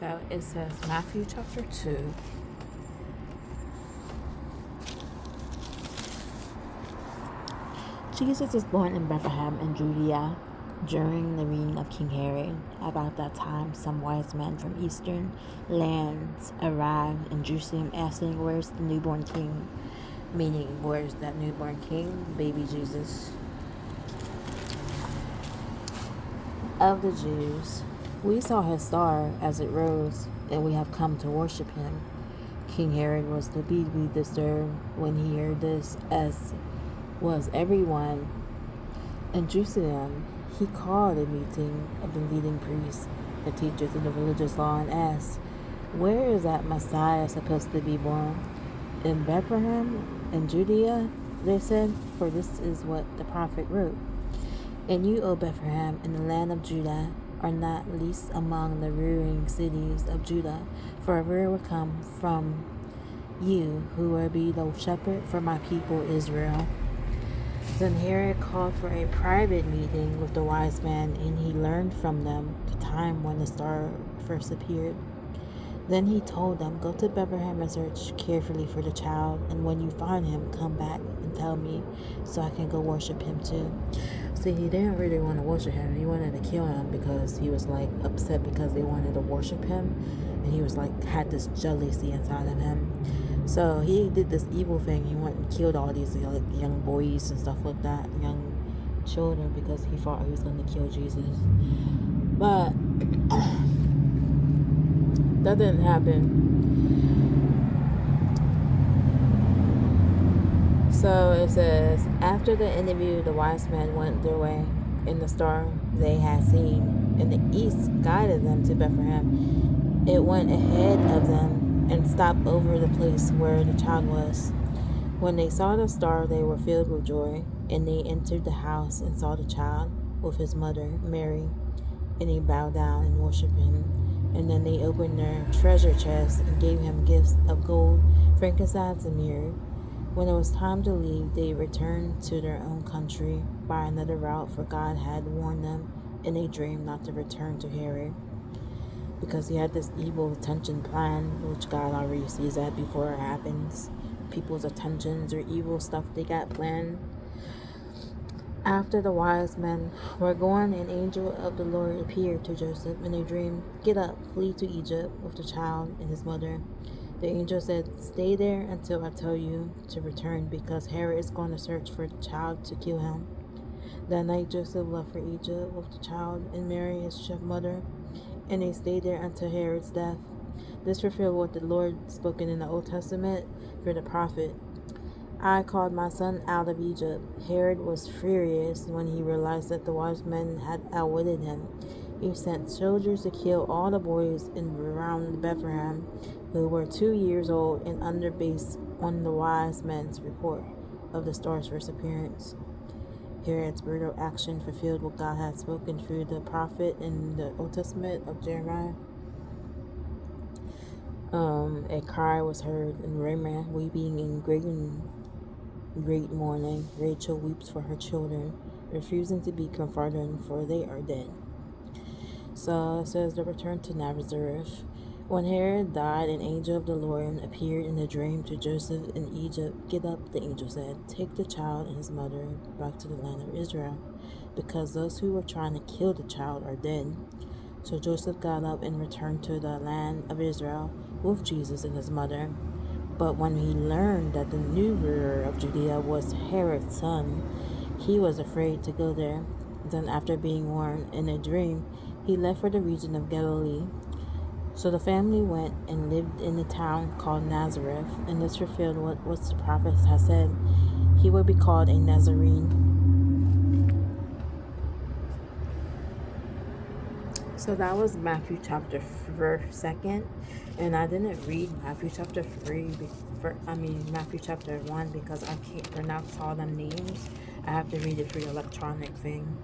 So it says Matthew chapter 2. Jesus was born in Bethlehem in Judea during the reign of King Herod. About that time, some wise men from eastern lands arrived in Jerusalem asking, "Where's the newborn king?" Meaning, where's that newborn king, baby Jesus of the Jews? "We saw his star as it rose, and we have come to worship him." King Herod was deeply disturbed when he heard this, as was everyone in Jerusalem. He called a meeting of the leading priests, the teachers of the religious law, and asked, "Where is that Messiah supposed to be born? In Bethlehem, in Judea?" They said, "For this is what the prophet wrote. And you, O Bethlehem, in the land of Judah, are not least among the ruling cities of Judah, for a ruler will come from you, who will be the shepherd for my people Israel." Then Herod called for a private meeting with the wise men, and he learned from them the time when the star first appeared. Then he told them, "Go to Bethlehem and search carefully for the child, and when you find him, come back and tell me, so I can go worship him too." See, he didn't really want to worship him. He wanted to kill him because he was upset because they wanted to worship him, and he was had this jealousy inside of him. So he did this evil thing. He went and killed all these young boys and stuff like that, young children, because he thought he was going to kill Jesus. But that didn't happen. So it says, after the interview, the wise men went their way, and the star they had seen in the east guided them to Bethlehem. It went ahead of them and stopped over the place where the child was. When they saw the star, they were filled with joy, and they entered the house and saw the child with his mother, Mary, and they bowed down and worshipped him. And then they opened their treasure chest and gave him gifts of gold, frankincense, and myrrh. When it was time to leave, they returned to their own country by another route, for God had warned them in a dream not to return to Herod, because he had this evil attention plan, which God already sees that before it happens. People's attentions or evil stuff they got planned. After the wise men were gone, an angel of the Lord appeared to Joseph in a dream. "Get up, flee to Egypt with the child and his mother." The angel said, "Stay there until I tell you to return, because Herod is going to search for the child to kill him." That night Joseph left for Egypt with the child and Mary, his stepmother, and they stayed there until Herod's death. This fulfilled what the Lord spoken in the Old Testament through the prophet. "I called my son out of Egypt." Herod was furious when he realized that the wise men had outwitted him. He sent soldiers to kill all the boys around Bethlehem who were 2 years old and under, based on the wise men's report of the star's first appearance. Herod's brutal action fulfilled what God had spoken through the prophet in the Old Testament of Jeremiah. A cry was heard in Ramah, weeping in great mourning. Rachel weeps for her children, refusing to be comforted, for they are dead. So it says, the return to Nazareth. When Herod died, an angel of the Lord appeared in a dream to Joseph in Egypt. "Get up," the angel said. "Take the child and his mother back to the land of Israel, because those who were trying to kill the child are dead." So Joseph got up and returned to the land of Israel with Jesus and his mother. But when he learned that the new ruler of Judea was Herod's son, he was afraid to go there. Then, after being warned in a dream, he left for the region of Galilee. So the family went and lived in a town called Nazareth, and this fulfilled what the prophets had said. He would be called a Nazarene. So that was Matthew chapter 2, and I didn't read Matthew chapter 3, Matthew chapter 1, because I can't pronounce all them names. I have to read it through the electronic thing.